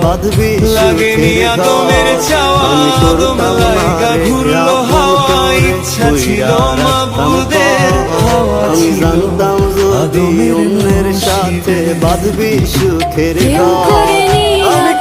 বাঁধবি লাগেনি আদমের চাওয়া আদম লাইগা ঘুরলো হাওয়া ইচ্ছা ছিল মাবুদের আমি জানতাম যদি অন্যের সাথে বাঁধবি সুখের ঘর আমি